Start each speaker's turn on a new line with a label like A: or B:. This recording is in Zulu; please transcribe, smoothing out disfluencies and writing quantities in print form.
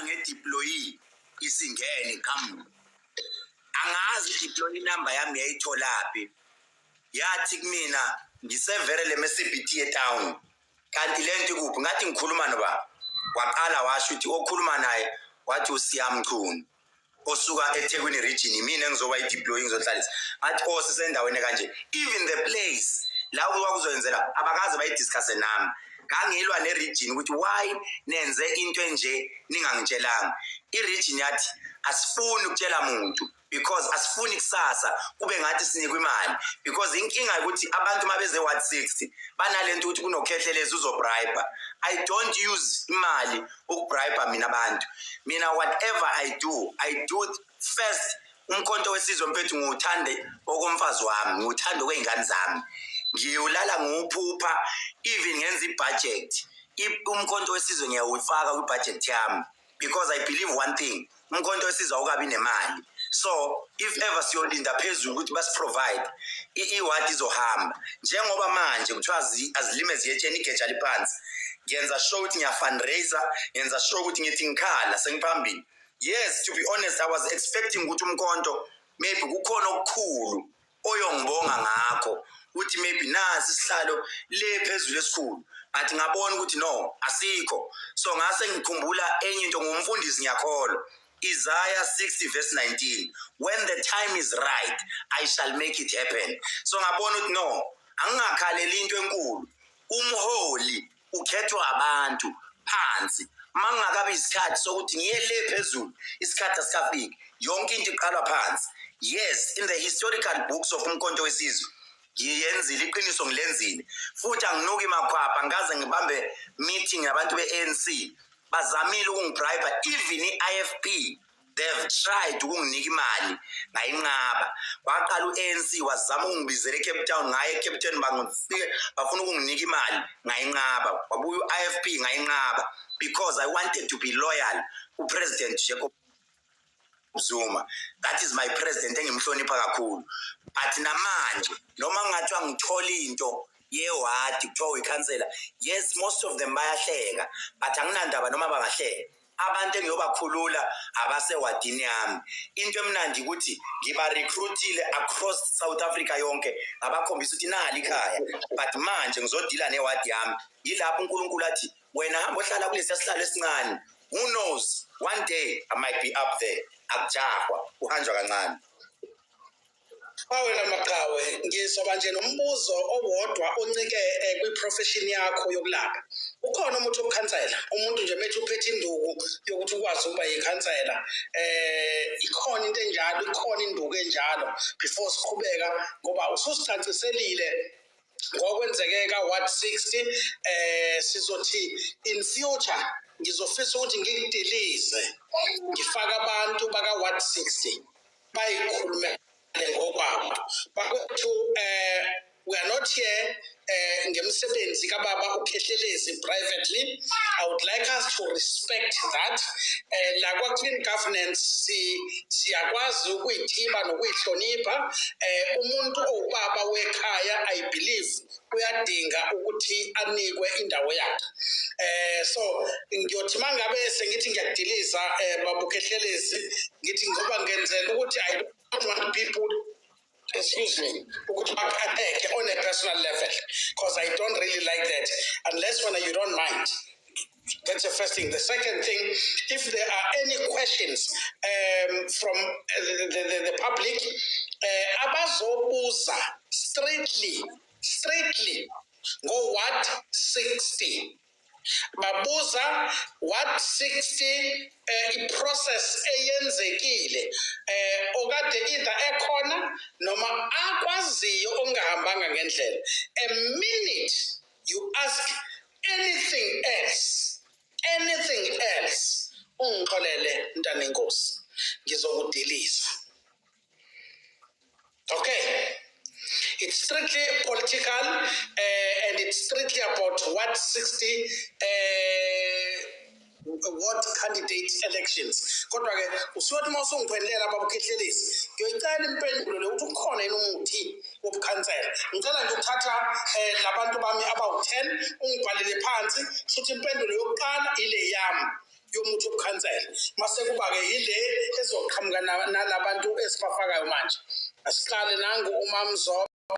A: ngedeployee isingene qhamu angazi deployee number yami yayitholaphi yathi kumina ngisevere le CBT etown kanti lento kuphi ngathi ngikhuluma noba waqala washo ukuthi okhuluma naye wathi usiyamchunu osuka eThekwini region mina engizoba ideploying ngizodlalisa ngathi sisendaweni kanje even the place la kuzoyenzela abakazi bayidiscuss nami ngangilwa neregion ukuthi why nenze into enje ningangitshelanga iregion yathi asifuni ukutshela umuntu because asifuni kusasa kube ngathi sinikwe imali because inkinga ukuthi abantu mabeze what 60 banalento ukuthi kunokhethelezi uzobribe I don't use imali ukubribe mina abantu mina whatever I do first umkhonto wesizwe mfethu nguthande okomfazi wami nguthando kweingane zami ngiyulala nguphupha even ngenza ibudget umkhonto wesizwe ngiyawufaka kwibudget yami because I believe one thing umkhonto wesizwe awukabi nemali so if ever siyolinda phezulu ukuthi basiprovide iward izohamba njengoba manje kuthiwa azilime ziyetsheni igeja liphansi ngiyenza sure ukuthi ngiya fundraiser ngiyenza sure ukuthi ngithi ngikhala sengiphambili yes to be honest I was expecting ukuthi umkhonto maybe kukhona okukhulu oyongibonga ngakho uthi maybe nasi isihlalo le phezulu esikhulu athi ngabona ukuthi no asikho so ngase ngikhumbula enye into ngumfundisi ngiyakholwa Isaiah 60 verse 19 when the time is right I shall make it happen so ngabona ukuthi no angingakhaleli into enkulu umholi ukhethwa abantu phansi mangakabi isikhathi sokuthi ngiyele phezulu isikhathi asikafiki yonke into iqalwa phansi yes in the historical books of umkhonto wesizwe ngiyenzile iqiniso ngilenzile futhi anginuki makhwapha ngaze ngibambe meeting nabantu beANC bazamile ukungibribe even iIFP they've tried ukunginika imali ngayinqaba waqala uANC wazama ukungibizela eCape Town ngaye eCape Town bangifike bafuna ukunginika imali ngayinqaba wabuya uIFP ngayinqaba because I wanted to be loyal to President Jacob Zuma that is my president engimhlonipha kakhulu but namanje noma ngathiwa ngithola into yewadi kuthiwa ikhansela yes most of them bayahleka but anginandaba noma bangahleka abantu engiyobakhulula abasewadini yami into emnandi ukuthi ngiba recruitile across South Africa yonke abakhombisa ukuthi nali ikhaya but manje ngizodila newadi yami yilapho uNkulunkulu athi wena hamba ohlala kulesi sihlalo esincane who knows one day I might be up there akujahwa uhanjwa kancane
B: Wena Maqhawe ngizoba nje nombuzo owodwa oncike kwiprofession yakho yokulapha ukhona umuntu wokukhansela umuntu nje methu uphethe induku yokuthi ukwazi ukuba yikhansela ikhona into enjalo ikhona induku enjalo before siqhubeka ngoba ususicaciselile ngokwenzekeka what 60 sizothi in future ngizofisa ukuthi ngikudelize ngifaka abantu baka what 60 bayikhulume ngokwabo bakwethu we are not here ngemsebenzi kababa ukhehlelezi privately I would like us to respect that la kwa clean governance siyakwazi ukuyithiba nokuyihlonipha umuntu owubaba wekhaya I believe uyadinga ukuthi anikwe indawo yakhe so ngiyothi mangabe sengithi ngiyadiliza babukhehlelezi ngithi ngoba ngenzela ukuthi I don't want people excuse me, attack on a personal level, because I don't really like that, unless when you don't mind. That's the first thing. The second thing, if there are any questions from the public, abazobuza straightly, go what 60. Babuza what 60 process eyenzekile okade either ekhona noma akwaziyo ongahambanga ngendlela a minute you ask anything else ungixolele ntana inkosi ngizokudiliza okay. It's strictly political and it's strictly about what 60 what candidate elections. Kodwa ke usiyothi mawusungiphendlela babukhehlelezi ngiyoyicela impendulo lokuthi ukhona yini umuthi wobukhansela ngicela nje ukuthatha labantu bami abawu10 ungibhalele phansi futhi impendulo yokuqala ile yami yomuthi wokukhansela. Mase kuba-ke yile ezoqhamuka nalabantu esibafakayo manje. Asiqale nangu uMamZoba.